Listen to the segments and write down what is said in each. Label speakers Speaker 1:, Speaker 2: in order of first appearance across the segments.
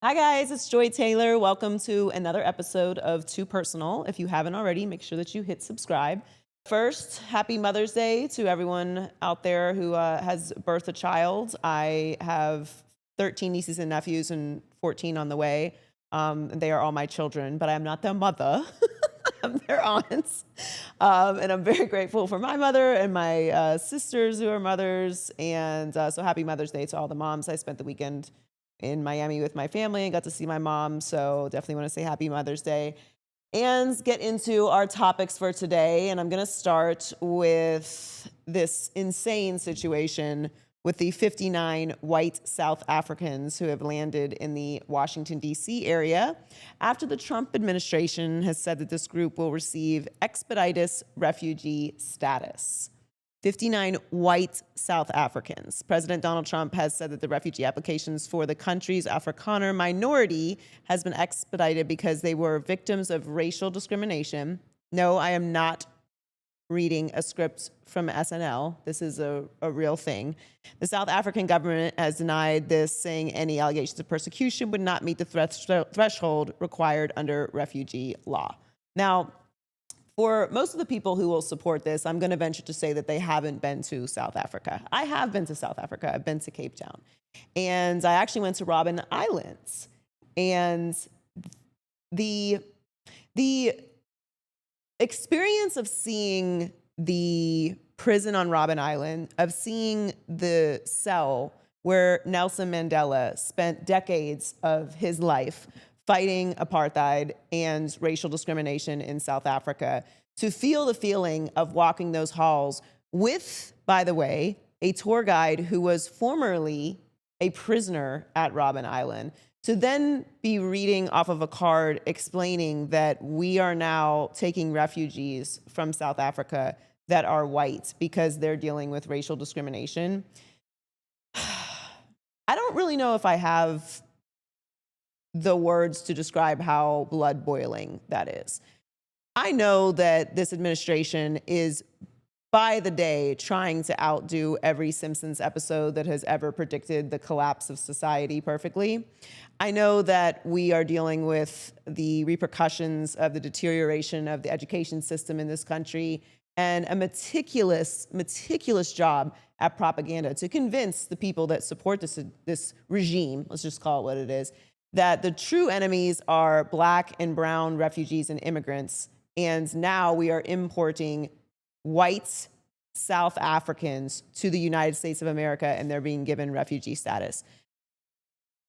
Speaker 1: Hi guys, it's Joy Taylor. Welcome to another episode of Too Personal. If you haven't already, make sure that you hit subscribe. First, happy Mother's Day to everyone out there who has birthed a child. I have 13 nieces and nephews and 14 on the way. They are all my children, but I'm not their mother. I'm their aunts. And I'm very grateful for my mother and my sisters who are mothers. And so happy Mother's Day to all the moms. I spent the weekend in Miami with my family and got to see my mom. So definitely want to say happy Mother's Day and get into our topics for today. And I'm going to start with this insane situation with the 59 white South Africans who have landed in the Washington, D.C. area after the Trump administration has said that this group will receive expedited refugee status. 59 white South Africans. President Donald Trump has said that the refugee applications for the country's Afrikaner minority has been expedited because they were victims of racial discrimination. No, I am not reading a script from SNL. This is a real thing. The South African government has denied this, saying any allegations of persecution would not meet the threshold required under refugee law. Now, for most of the people who will support this, I'm going to venture to say that they haven't been to South Africa. I have been to South Africa. I've been to Cape Town. And I actually went to Robben Islands. And the experience of seeing the prison on Robben Island, of seeing the cell where Nelson Mandela spent decades of his life fighting apartheid and racial discrimination in South Africa, to feel the feeling of walking those halls with, by the way, a tour guide who was formerly a prisoner at Robben Island, to then be reading off of a card explaining that we are now taking refugees from South Africa that are white because they're dealing with racial discrimination. I don't really know if I have the words to describe how blood boiling that is. I know that this administration is by the day trying to outdo every Simpsons episode that has ever predicted the collapse of society perfectly. I know that we are dealing with the repercussions of the deterioration of the education system in this country and a meticulous job at propaganda to convince the people that support this regime, let's just call it what it is, that the true enemies are Black and brown refugees and immigrants. And now we are importing white South Africans to the United States of America, and they're being given refugee status.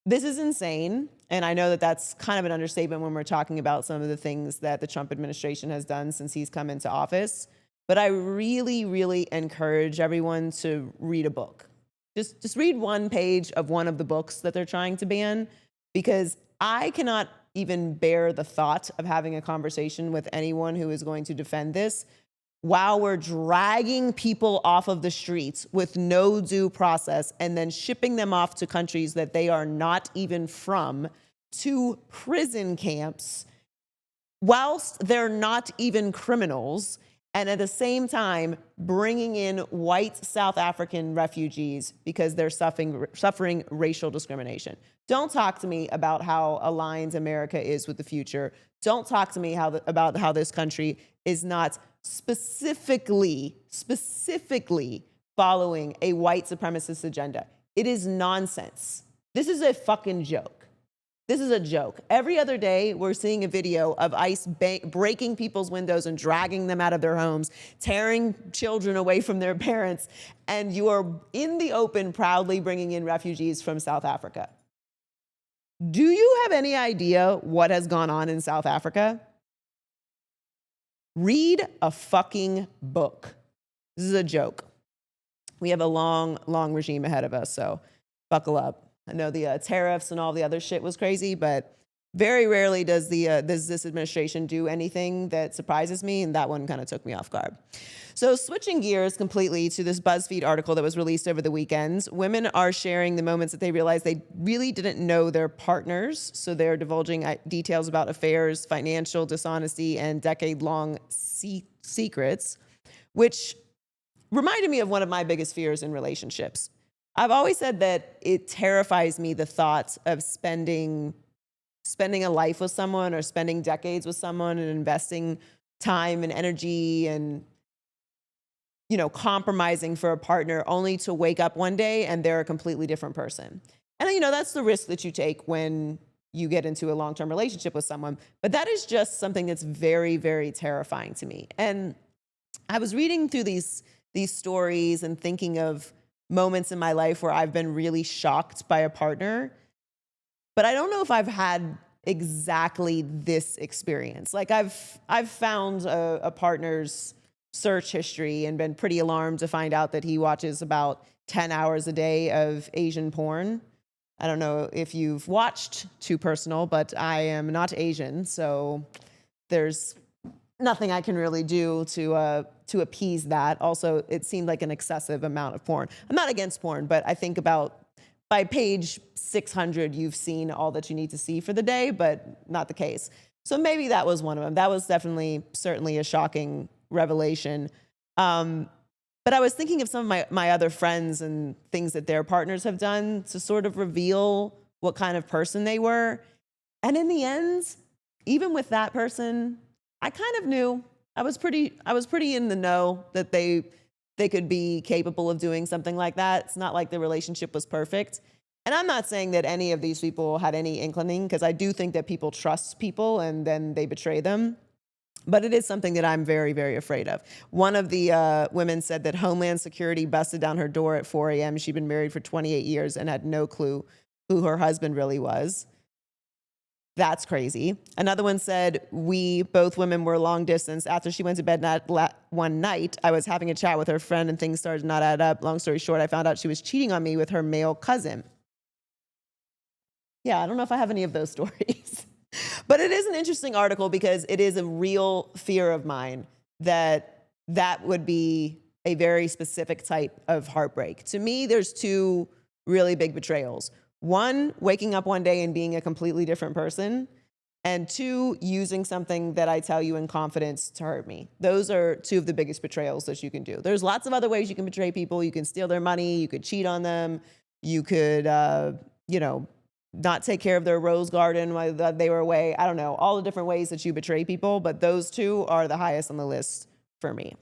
Speaker 1: This is insane. And I know that that's kind of an understatement when we're talking about some of the things that the Trump administration has done since he's come into office. But I really, really encourage everyone to read a book. Just read one page of one of the books that they're trying to ban, because I cannot even bear the thought of having a conversation with anyone who is going to defend this while we're dragging people off of the streets with no due process and then shipping them off to countries that they are not even from, to prison camps, whilst they're not even criminals, and at the same time bringing in white South African refugees because they're suffering racial discrimination. Don't talk to me about how aligned America is with the future. Don't talk to me about how this country is not specifically following a white supremacist agenda. It is nonsense. This is a fucking joke. This is a joke. Every other day, we're seeing a video of ICE breaking people's windows and dragging them out of their homes, tearing children away from their parents, and you are in the open proudly bringing in refugees from South Africa. Do you have any idea what has gone on in South Africa? Read a fucking book. This is a joke. We have a long, long regime ahead of us, so buckle up. I know the tariffs and all the other shit was crazy, but very rarely does this administration do anything that surprises me, and that one kind of took me off guard. So switching gears completely to this BuzzFeed article that was released over the weekend, women are sharing the moments that they realized they really didn't know their partners, so they're divulging details about affairs, financial dishonesty, and decade-long secrets, which reminded me of one of my biggest fears in relationships. I've always said that it terrifies me, the thought of spending spending a life with someone or spending decades with someone and investing time and energy and, compromising for a partner only to wake up one day and they're a completely different person. And, that's the risk that you take when you get into a long-term relationship with someone. But that is just something that's very, very terrifying to me. And I was reading through these stories and thinking of moments in my life where I've been really shocked by a partner. But I don't know if I've had exactly this experience. Like I've found a partner's search history and been pretty alarmed to find out that he watches about 10 hours a day of Asian porn. I don't know if you've watched Too Personal, but I am not Asian, so there's nothing I can really do to appease that. Also, it seemed like an excessive amount of porn. I'm not against porn, but I think about by page 600, you've seen all that you need to see for the day, but not the case. So maybe that was one of them. That was certainly a shocking revelation. But I was thinking of some of my other friends and things that their partners have done to sort of reveal what kind of person they were. And in the end, even with that person, I kind of knew. I was pretty in the know that they could be capable of doing something like that. It's not like the relationship was perfect. And I'm not saying that any of these people had any inkling, because I do think that people trust people and then they betray them. But it is something that I'm very, very afraid of. One of the women said that Homeland Security busted down her door at 4 a.m. She'd been married for 28 years and had no clue who her husband really was. That's crazy. Another one said, both women were long distance. After she went to bed one night, I was having a chat with her friend and things started to not add up. Long story short, I found out she was cheating on me with her male cousin. Yeah, I don't know if I have any of those stories. But it is an interesting article because it is a real fear of mine that would be a very specific type of heartbreak. To me, there's two really big betrayals. One, waking up one day and being a completely different person. And two, using something that I tell you in confidence to hurt me. Those are two of the biggest betrayals that you can do. There's lots of other ways you can betray people. You can steal their money. You could cheat on them. You could, not take care of their rose garden while they were away. I don't know, all the different ways that you betray people, but those two are the highest on the list for me.